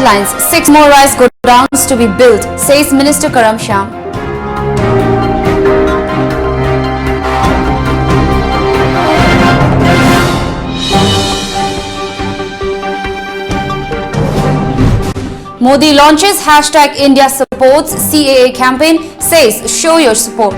headlines, 6 more rice godowns to be built, says Minister Karam Shyam. Modi launches hashtag India supports CAA campaign, says show your support.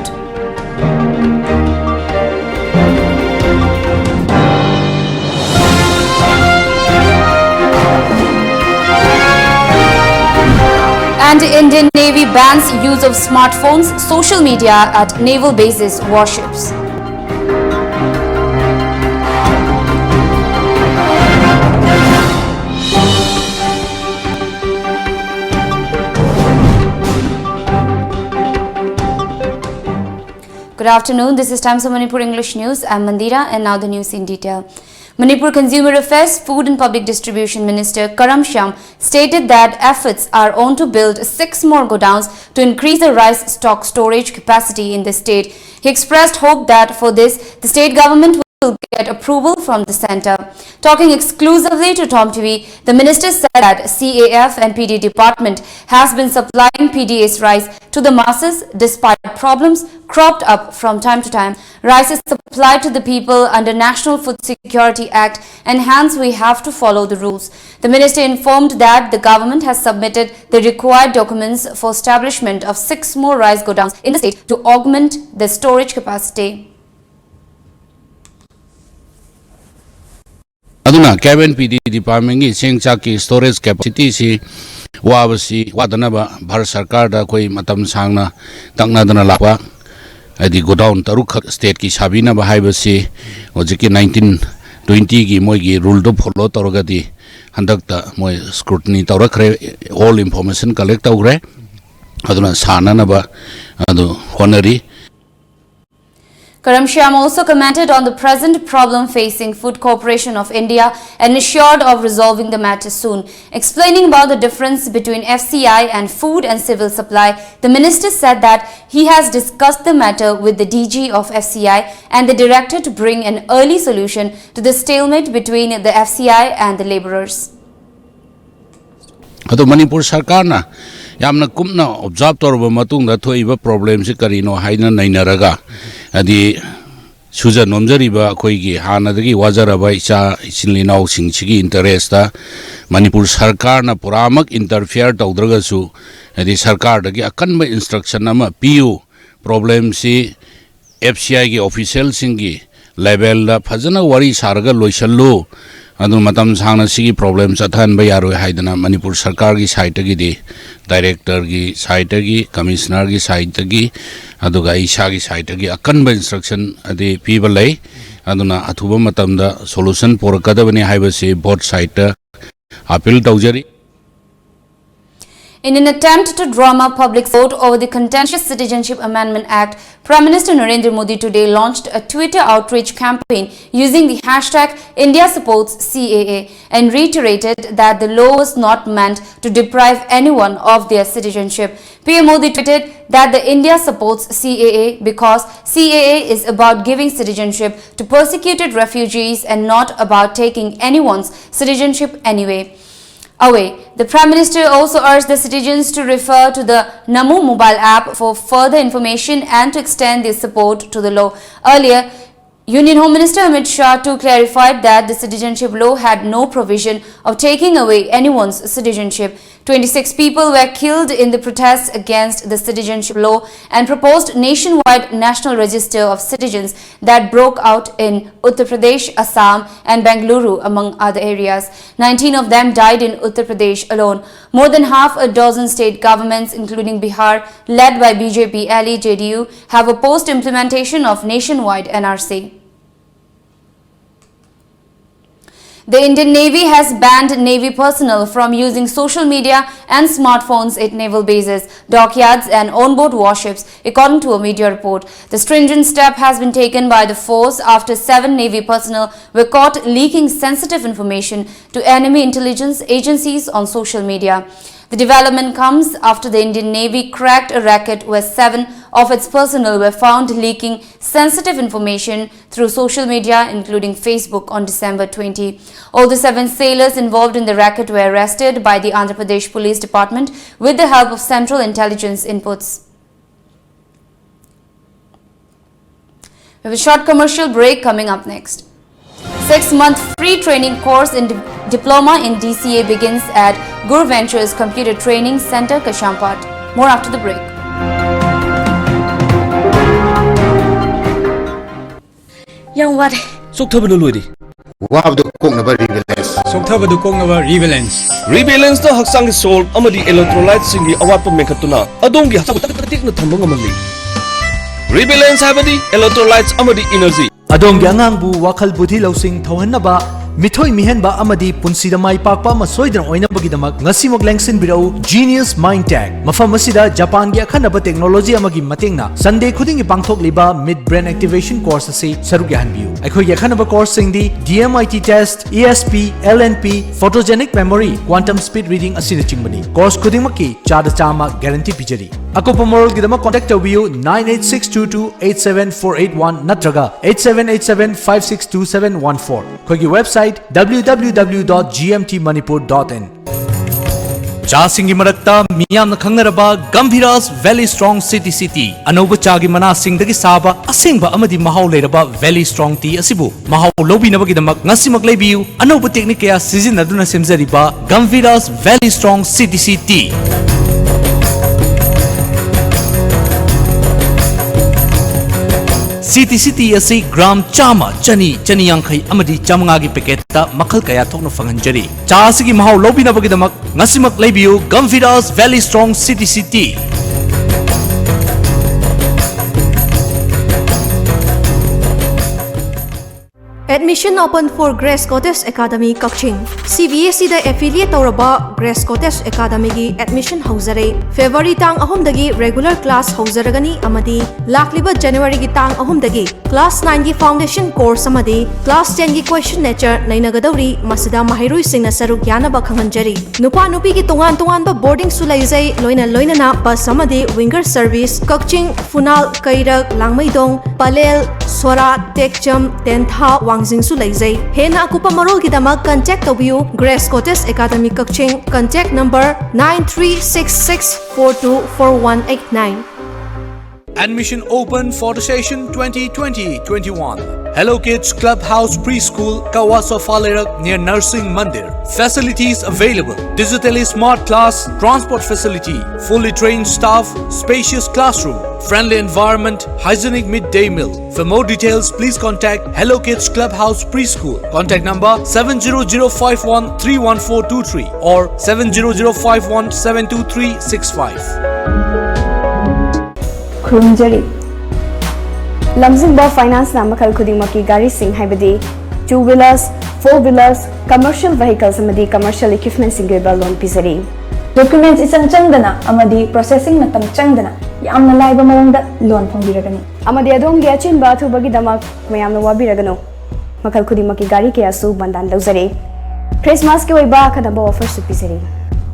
And Indian Navy bans use of smartphones, social media at naval bases, warships. Good afternoon, this is Times of Manipur English News. I'm Mandira and now the news in detail. Manipur Consumer Affairs, Food and Public Distribution Minister Karam Shyam stated that efforts are on to build 6 more godowns to increase the rice stock storage capacity in the state. He expressed hope that for this, the state government will get approval from the centre. Talking exclusively to TOMTV, the minister said that CAF and PD department has been supplying PDA's rice to the masses despite problems cropped up from time to time. Rice is supplied to the people under National Food Security Act and hence we have to follow the rules. The minister informed that the government has submitted the required documents for establishment of 6 more rice godowns in the state to augment the storage capacity. Aduna Cabin PD Department is saying Chaki storage capacity si Wabasi Wadanaba Bharat Sarkar da koi matam sangna tangnadana lakwa adi go down Taruk state ki Sabina Bahibasi Ojiki 1920 ki moigi rule to follow Torogati Handakta Moy scrutiny Torakre all information collect awre Aduna Sananaba Adu Honori. Karam Shyam also commented on the present problem facing Food Corporation of India and assured of resolving the matter soon. Explaining about the difference between FCI and food and civil supply, the minister said that he has discussed the matter with the DG of FCI and the director to bring an early solution to the stalemate between the FCI and the labourers. Manipur Sarkar na yamna kumna observe torba matungda thoiba problem si karino haina nainaraga adi suja nomjariba khoigi hanadagi wajaraba isa isinlinau singchigi interest ta Manipur Sarkar na puramak interfere tawdraga su adi sarkar dagi akanba instruction ama PU problem si FCI gi official singi level da phajana wari sarga loisallu adu matam sangna sigi problems athan ba yaro haidana Manipur Sarkar gi side gi di director gi side gi commissioner gi side gi adu ga isa gi side gi akan ba instruction adi people lai aduna athuba matam da solution por kadabani haiba se both side appeal tawjari. In an attempt to drum up public vote over the contentious Citizenship Amendment Act, Prime Minister Narendra Modi today launched a Twitter outreach campaign using the hashtag India supports CAA and reiterated that the law was not meant to deprive anyone of their citizenship. PM Modi tweeted that the India supports CAA because CAA is about giving citizenship to persecuted refugees and not about taking anyone's citizenship away. The Prime Minister also urged the citizens to refer to the Namo mobile app for further information and to extend their support to the law. Earlier, Union Home Minister Amit Shah too clarified that the citizenship law had no provision of taking away anyone's citizenship. 26 people were killed in the protests against the citizenship law and proposed nationwide national register of citizens that broke out in Uttar Pradesh, Assam and Bengaluru among other areas. 19 of them died in Uttar Pradesh alone. More than half a dozen state governments including Bihar led by BJP ally JDU have opposed implementation of nationwide NRC. The Indian Navy has banned Navy personnel from using social media and smartphones at naval bases, dockyards and onboard warships, according to a media report. The stringent step has been taken by the force after 7 Navy personnel were caught leaking sensitive information to enemy intelligence agencies on social media. The development comes after the Indian Navy cracked a racket where 7 of its personnel were found leaking sensitive information through social media, including Facebook, on December 20. All the 7 sailors involved in the racket were arrested by the Andhra Pradesh Police Department with the help of Central Intelligence inputs. We have a short commercial break coming up next. 6-month free training course in Diploma in DCA begins at Gur Ventures Computer Training Center, Kashampat. More after the break. Yang what? Sokthaba lodi. Wabdo kong na ba rebalance? Sokthaba du kong na ba rebalance? Rebalance na haksang salt amadi electrolytes singi awat pa mekatuna adong gi haksang tak na thambang amali. Rebalance habadi electrolytes amadi energy. Adong yang bu wakal budhi lausing thawan na ba mithoi mihenba amadi punsida mai pakpa ma soidan oina bagidamak ngasimok lengsin birau Genius Mind Tech mafam asida Japan gi akhanaba technology amagi matengna Sunday khuding pangthok liba mid brain activation course ase saruk yahanbiu akhoi gi akhanaba course sing di DMIT test ESP LNP photogenic memory quantum speed reading asina chingbani course khuding makki chada chama guarantee pijari akopa moral gi dama contact tawiu 9862287481 natraga 8787562714 khoi gi website www.gmtmanipur.in Chasingi marakta miyam na khangnaraba Gambhiras Valley Strong City anoba chagi mana singdagi saba asengba amadi mahau leiraba Valley Strong Tea asibu mahau lobi nabagi damak ngasimak leibiu anoba technique ya sizinaduna semzariba Gambhiras Valley Strong Tea City asi gram chama chani yankai amadi chamangagi paketa makal kaya thokno fanganjari cha asigi mahau lobi na bagidamak ngasimak leibiu Gambhiras Valley Strong City Admission open for Grace Cottage Academy Kakching. CBSE da affiliate tauraba Grace Cottage Academy gi admission hauzare. February tang ahum dagi regular class hauzaragani amadi lakliba January gi tang ahum dagi class 9 gi foundation course amadi class 10 gi question nature nainagadauri masida mahirui singna saruk yanaba khanganjari. Nupa nupi gi tongan ba boarding su laizai loina na bus amadi winger service Kakching Funal Kairak Langmaidong Palel Sora Tekcham Tentha Wangzing su laizai hena akupa marol gi dama contact tabiu Grace Cottage Academy Kakching contact number 9366424189. Admission open for the session 2020-21. Hello Kids Clubhouse Preschool, Kawasa Falerak near Nursing Mandir. Facilities available. Digitally smart class, transport facility, fully trained staff, spacious classroom, friendly environment, hygienic midday meal. For more details, please contact Hello Kids Clubhouse Preschool. Contact number 700513143 or 70051723665. Khurumjari Lamjingba Finance na makal khudingmaki gari sing haibadi 2-wheelers, 4-wheelers, commercial vehicles amadi commercial equipment singeba loan pizari. Documents isang changdana amadi processing matam changdana yamna laiba mawangda loan phongbiragani. Amadi adong gi achinba thubagi damak mayamna wabiragano. Makal khudingmaki gari kaya su bandan lawzari. Christmas ke oiba khadaba offer su pizari.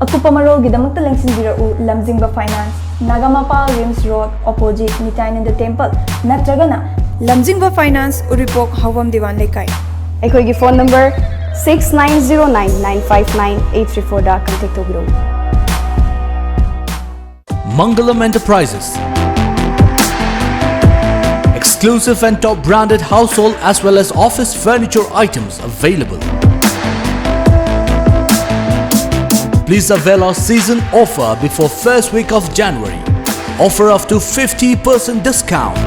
Akupa marol gi damakta lengsin birau Lamjingba Finance Nagamapa Rims Road opposite Nitain in the Temple Natragana Lamjingba Finance Uripok Havam Diwan Lekai. Ekoi gi phone number 6909959834 da contact tobiro. Mangalam Enterprises. Exclusive and top branded household as well as office furniture items available. Please avail our season offer before first week of January. Offer up to 50% discount.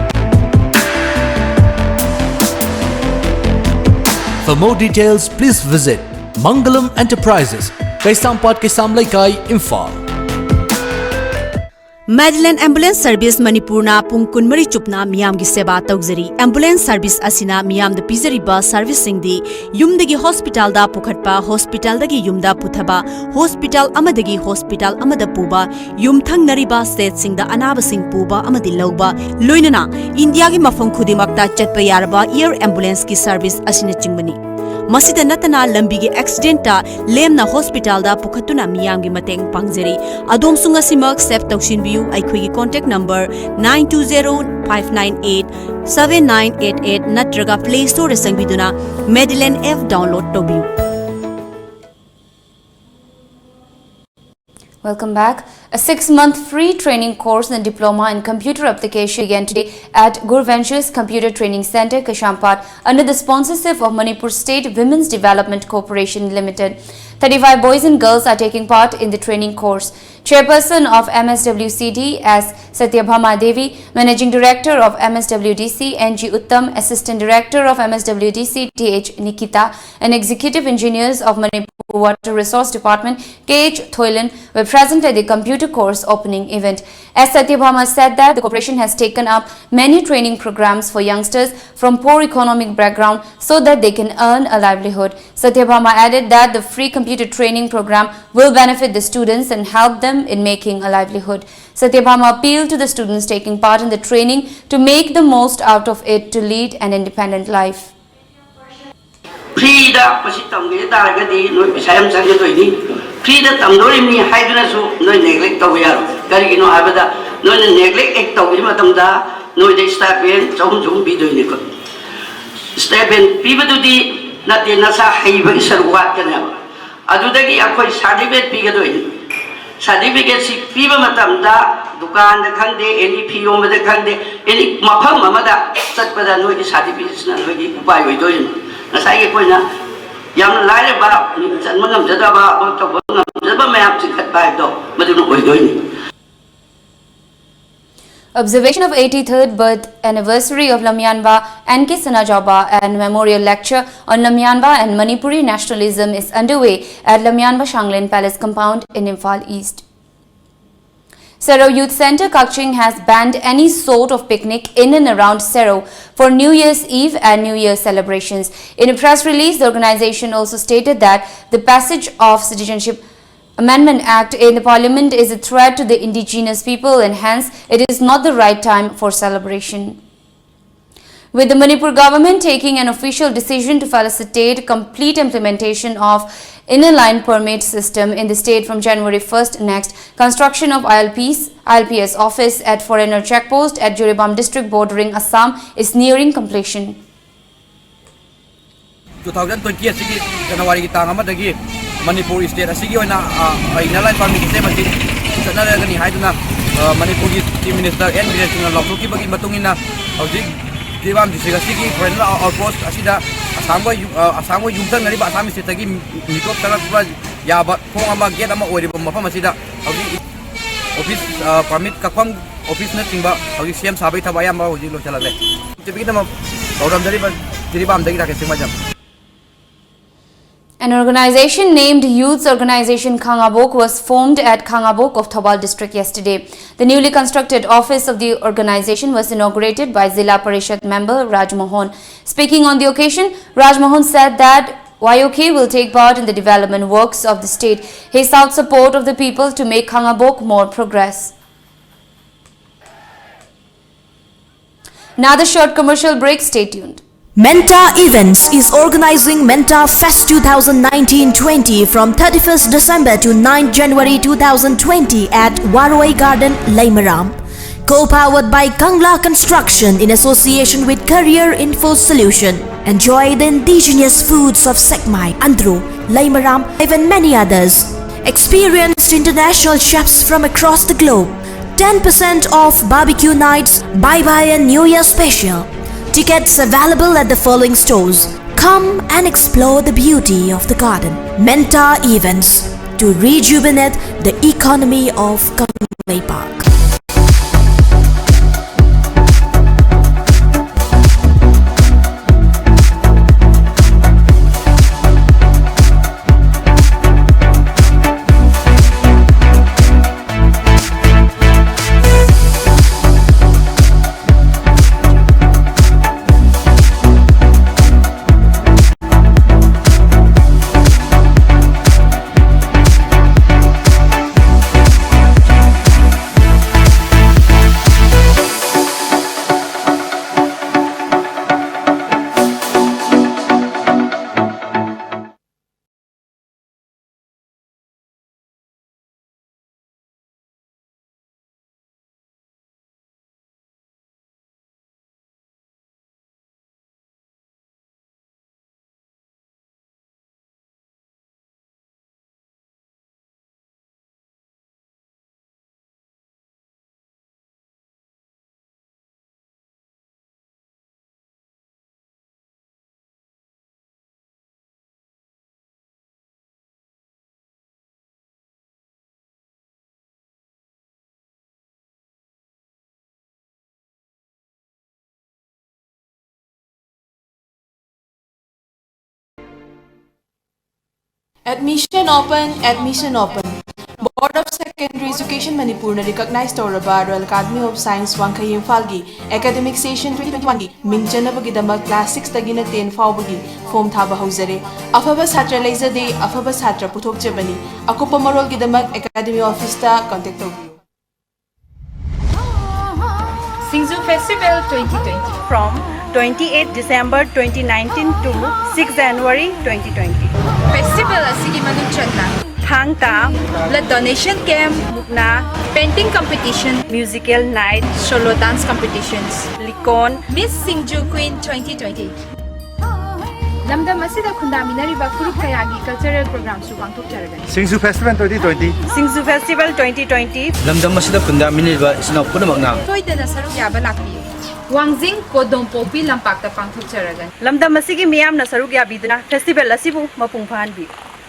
For more details, please visit Mangalam Enterprises, Kaisampat Kaisam Laikai, Imphal. Madeline Ambulance Service Manipurna Pungkun Mari Chupna Miyam gi Seba Taugzari. Ambulance Service Asina Miyam the Pizariba Servicing di Yumdagi Hospital da Pukhatpa Hospital dagi Yumda Puthaba Hospital Amadagi Hospital Amada Puba Yum Thang Nariba State Sing da Anaba Sing Puba Amadi Lauba Loinana India gi Mafam Khudimakta Chatpa Yaraba Air Ambulance ki Service Asina Chingbani. masida natana lambi gi accident ta lemna hospital da pukhatuna miyam gi mateng pangjari adom sunga simak save tawshin biu aikhoi gi contact number 9205987988 natraga play store sangbiduna Medline F download tobiu. Welcome back. A 6-month free training course and diploma in computer application began today at Gur Ventures Computer Training Center, Kashampad, under the sponsorship of Manipur State Women's Development Corporation Limited. 35 boys and girls are taking part in the training course. Chairperson of MSWCD as Satyabhama Devi, Managing Director of MSWDC NG Uttam, Assistant Director of MSWDC TH Nikita, and Executive Engineers of Manipur Water Resource Department KH Thoilan were present at the computer course opening event. As Satyabhama said that the corporation has taken up many training programs for youngsters from poor economic background so that they can earn a livelihood. Satyabhama added that the free computer training program will benefit the students and help them in making a livelihood. Satyabhama appealed to the students taking part in the training to make the most out of it to lead an independent life. Free da pasi tamge daragadi noi bisayam sange toini free da tamdori mi haiduna su noi neglect to yaro kari no habada noi neglect ek to bi matamda noi de stipend chom bidoini ko stipend pibadudi nate nasa haiba sarwat kana adudagi akoi certificate pigadoini certificate si piba matamda dukan da khangde any pio ma da khangde any mafam amada satpada noi certificate na noi upai hoidoin nasai ko na yam lai ba chan mangam jada ba to ba mayam sikhat ba do madunu hoidoin. Observation of 83rd birth anniversary of Lamyanba NK Sanajaba and memorial lecture on Lamyanba and Manipuri nationalism is underway at Lamyanba Shanglen Palace compound in Imphal East. Sero Youth Centre Kakching has banned any sort of picnic in and around Sero for New Year's Eve and New Year celebrations. In a press release, the organization also stated that the passage of Citizenship Amendment Act in the Parliament is a threat to the indigenous people and hence it is not the right time for celebration. With the Manipur government taking an official decision to facilitate complete implementation of inner line permit system in the state from January 1st next, construction of ILPS office at foreigner checkpost at Joribam district bordering Assam is nearing completion. 2020 asigi January ki tang amadagi Manipur state asigi oina inner line permit system ati sanaragani haiduna Manipur ki chief minister and national lokki bagi matungina hojik Joribam district asigi foreigner outpost asida Asangwa yumtang nari ba Assam state tagi mikop tarak ya ba khong ama gate ama oriba mafam asida hojik office permit kakpam office na tingba hojik CM sabai thabaya ma hojik lo chalale tibigina ma program dari ba Joribam dagi rakhe singmajam. An organization named Youth Organization Khangabok was formed at Khangabok of Thawal district yesterday. The newly constructed office of the organization was inaugurated by Zilla Parishad member Raj Mohan. Speaking on the occasion, Raj Mohan said that YOK will take part in the development works of the state. He sought support of the people to make Khangabok more progress. Another short commercial break, stay tuned. Menta Events is organizing Menta Fest 2019-20 from 31st December to 9th January 2020 at Waroi Garden, Laimaram. Co-powered by Kangla Construction in association with Career Info Solution. Enjoy the indigenous foods of Sekmai, Andhro, Laimaram, and many others. Experienced international chefs from across the globe. 10% off barbecue nights, bye-bye and New Year special. Tickets available at the following stores. Come and explore the beauty of the garden. Menta Events to rejuvenate the economy of Kangmei Park. Admission open, admission open. Board of Secondary Education Manipur na recognize Toraba Royal Academy of Science Wangkayim Falgi Academic Session 2021 gi Mingjanabagidamag Class 6 tagina 10 faubagi form thaba hauzare. Afaba Satra Laser Day, Afaba Satra Putok Jabani. Akupa Marol Gidamag Academy Office ta contact of you. Singzu Festival 2020 from 28 December 2019 to 6 January 2020. Festival asigi manung channa Thangta, blood donation camp, Mukna, painting competition, musical night, solo dance competitions, Likon, Miss Singju Queen 2020. Lamdam asida khundaminariba furup kayagi cultural programs su pangthokjaragani. Singzu Festival 2020. Singzu Festival 2020. Lamdam masida khundaminariba isna punamakna. Toidana saruk yaba lakpiyu. Wangjing Kodong Popi Lampakta pangthokjaragani. Lamdam asigi miyamna saruk yabiduna festival asibu mapung phanbi.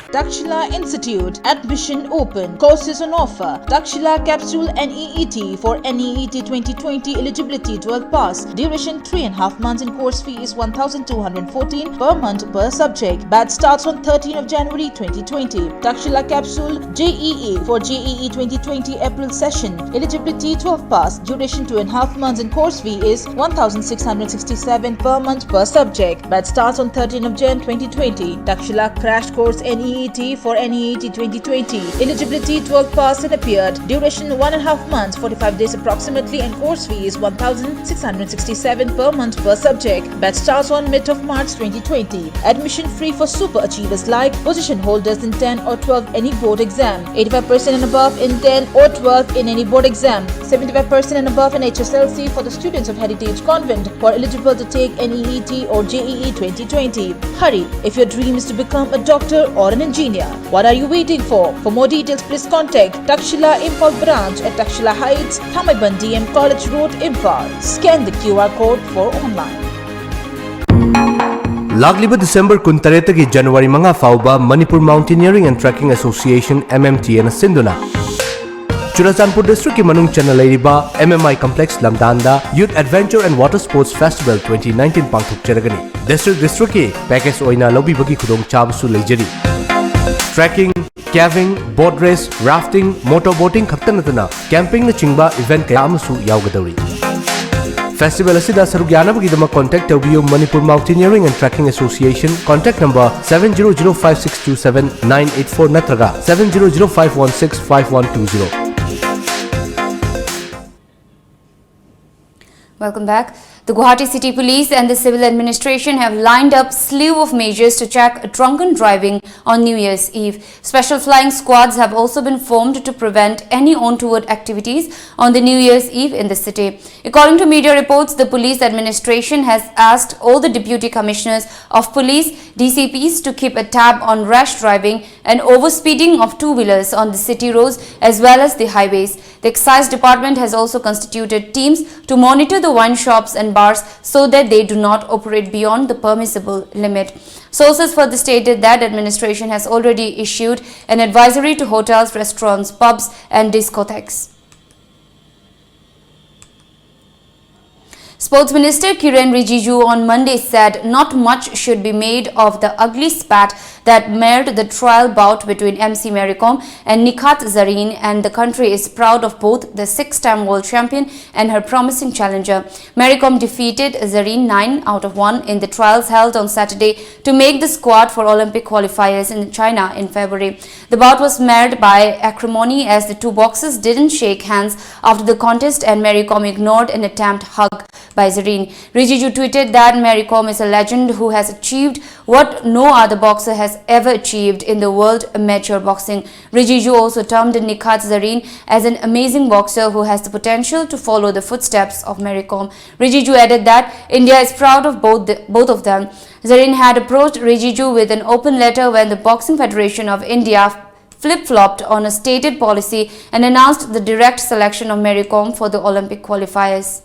Dakshila Institute, admission open, courses on offer. Dakshila Capsule NEET for NEET 2020 eligibility 12 pass. Duration 3.5 months and course fee is 1,214 per month per subject. Batch starts on 13th of January 2020. Dakshila Capsule JEE for JEE 2020 April session. Eligibility 12 pass. Duration 2.5 months and course fee is 1,667 per month per subject. Batch starts on 13th of Jan 2020. Dakshila Crash Course NEET for NEET 2020. Eligibility 12 pass and appeared. Duration 1.5 months, 45 days approximately, and course fee is 1,667 per month per subject. Batch starts on mid of March 2020. Admission free for super achievers like position holders in 10 or 12 any board exam, 85% and above in 10 or 12 in any board exam, 75% and above in HSLC for the students of Heritage Convent who are eligible to take NEET or JEE 2020. Hurry if your dream is to become a doctor or an engineer. What are you waiting for? For more details, please contact Takshila Imphal branch at Takshila Heights, Thamaiban DM College Road, Imphal. Scan the QR code for online. Lagliba December 23 ki January mga fauba Manipur Mountaineering and Trekking Association MMT na sinduna. Churachandpur District ki manung chanalairiba MMI Complex Lamdanda Youth Adventure and Water Sports Festival 2019 pangthokjaragani. District ki package oina lobibagi khudong chabasu leijari. Trekking, caving, boat race, rafting, motorboating khaktanatana camping na chingba event kaya amasu yaugadawri. Festival asida saruk yanabagidama contact tawbiyo Manipur Mountaineering and Trekking Association contact number 7005627984 natraga 7005165120. Welcome back. The Guwahati City Police and the Civil Administration have lined up slew of measures to check drunken driving on New Year's Eve. Special flying squads have also been formed to prevent any untoward activities on the New Year's Eve in the city. According to media reports, the Police Administration has asked all the Deputy Commissioners of Police, DCPs, to keep a tab on rash driving and overspeeding of two-wheelers on the city roads as well as the highways. The Excise Department has also constituted teams to monitor the wine shops and bars so that they do not operate beyond the permissible limit. Sources further stated that administration has already issued an advisory to hotels, restaurants, pubs and discotheques. Sports Minister Kiren Rijiju on Monday said not much should be made of the ugly spat that marred the trial bout between MC Mary Kom and Nikhat Zareen, and the country is proud of both the six-time world champion and her promising challenger. Mary Kom defeated Zareen 9 out of 1 in the trials held on Saturday to make the squad for Olympic qualifiers in China in February. The bout was marred by acrimony as the two boxers didn't shake hands after the contest and Mary Kom ignored an attempt hug by Zareen. Rijiju tweeted that Mary Kom is a legend who has achieved what no other boxer has ever achieved in the world amateur boxing. Rijiju also termed Nikhat Zareen as an amazing boxer who has the potential to follow the footsteps of Mary Kom. Rijiju added that India is proud of both of them. Zareen had approached Rijiju with an open letter when the Boxing Federation of India flip-flopped on a stated policy and announced the direct selection of Mary Kom for the Olympic qualifiers.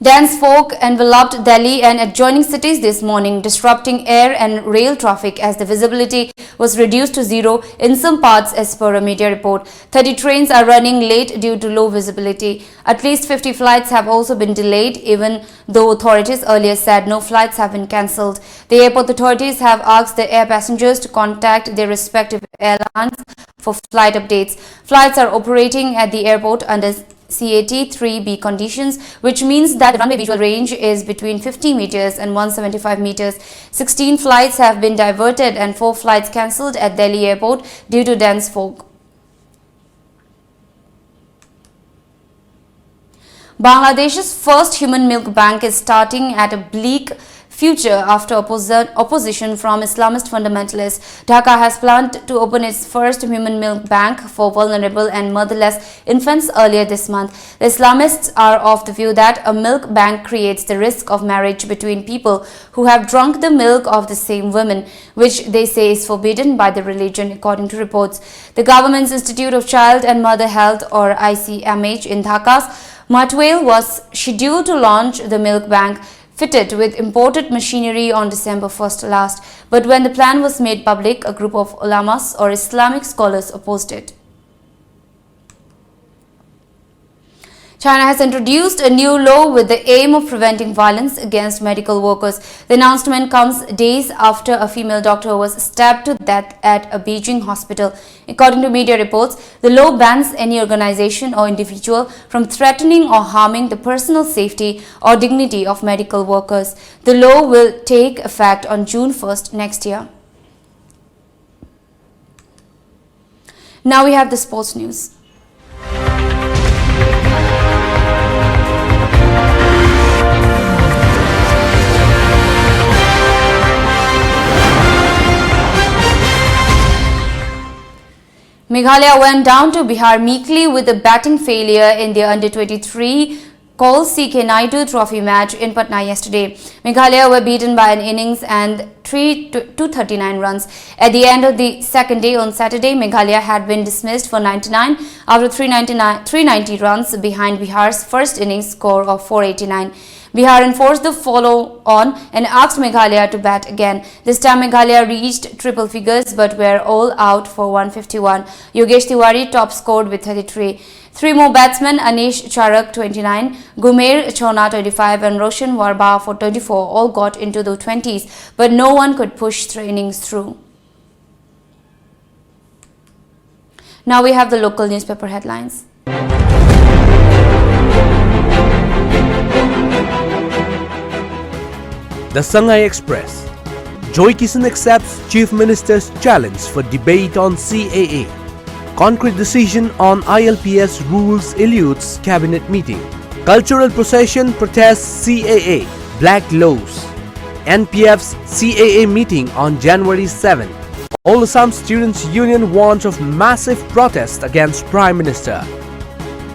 Dense fog enveloped Delhi and adjoining cities this morning, disrupting air and rail traffic as the visibility was reduced to zero in some parts as per a media report. 30 trains are running late due to low visibility. At least 50 flights have also been delayed, even though authorities earlier said no flights have been cancelled. The airport authorities have asked the air passengers to contact their respective airlines for flight updates. Flights are operating at the airport under CAT 3B conditions, which means that the runway visual range is between 50 meters and 175 meters. 16 flights have been diverted and 4 flights cancelled at Delhi airport due to dense fog. Bangladesh's first human milk bank is starting at a bleak future after opposition from Islamist fundamentalists. Dhaka has planned to open its first human milk bank for vulnerable and motherless infants earlier this month. The Islamists are of the view that a milk bank creates the risk of marriage between people who have drunk the milk of the same women, which they say is forbidden by the religion, according to reports. The Government's Institute of Child and Mother Health, or ICMH, in Dhaka's Matwale was scheduled to launch the milk bank fitted with imported machinery on December 1st last, but when the plan was made public, a group of ulamas or Islamic scholars opposed it. China has introduced a new law with the aim of preventing violence against medical workers. The announcement comes days after a female doctor was stabbed to death at a Beijing hospital. According to media reports, the law bans any organization or individual from threatening or harming the personal safety or dignity of medical workers. The law will take effect on June 1st next year. Now we have the sports news. Meghalaya went down to Bihar meekly with a batting failure in their under-23 called CK Naidu Trophy match in Patna yesterday. Meghalaya were beaten by an innings and 239 runs. At the end of the second day on Saturday, Meghalaya had been dismissed for 99 after 390 runs behind Bihar's first innings score of 489. Bihar enforced the follow-on and asked Meghalaya to bat again. This time Meghalaya reached triple figures but were all out for 151. Yogesh Tiwari top scored with 33. Three more batsmen, Anish Charak 29, Gumer Chona 25 and Roshan Warba for 24 all got into the 20s, but no one could push the innings through. Now we have the local newspaper headlines. The Shanghai Express. Joy Kisan accepts Chief Minister's challenge for debate on CAA. Concrete decision on ILPS rules eludes cabinet meeting. Cultural procession protests CAA. Black laws. NPF's CAA meeting on January 7. All Assam Students' Union warns of massive protest against Prime Minister.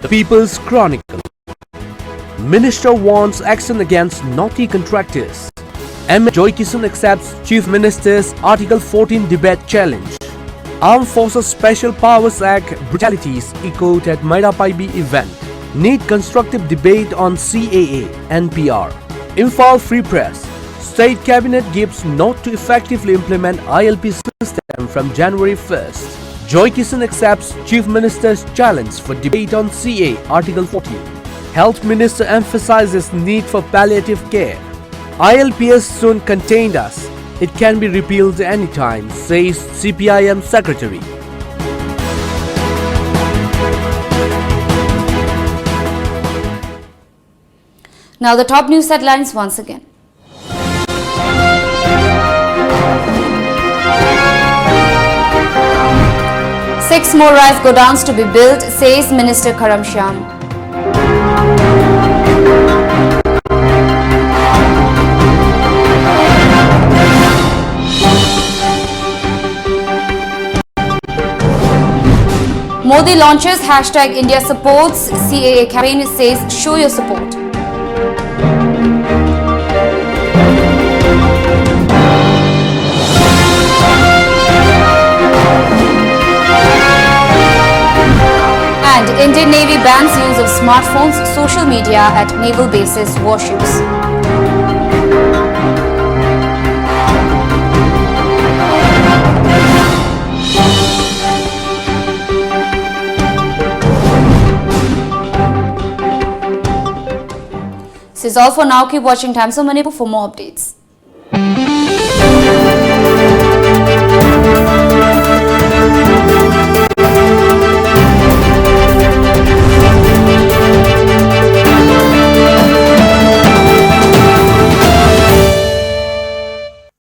The People's Chronicle. Minister warns action against naughty contractors. Joy Kisan accepts Chief Minister's Article 14 debate challenge. Armed Forces Special Powers Act brutalities echoed at Mairapaibi event. Need constructive debate on CAA, NPR. Imphal Free Press. State Cabinet gives note to effectively implement ILP system from January 1st. Joy Kisan accepts Chief Minister's challenge for debate on CA, Article 14. Health Minister emphasizes need for palliative care. ILPS soon contained us. It can be repealed anytime, says CPIM Secretary. Now the top news headlines once again. Six more rice godowns to be built, says Minister Karam Shyam. Modi launches hashtag India supports CAA campaign, says show your support. And Indian Navy bans use of smartphones, social media at naval bases, warships. This is all for now. Keep watching Times of Manipur for more updates.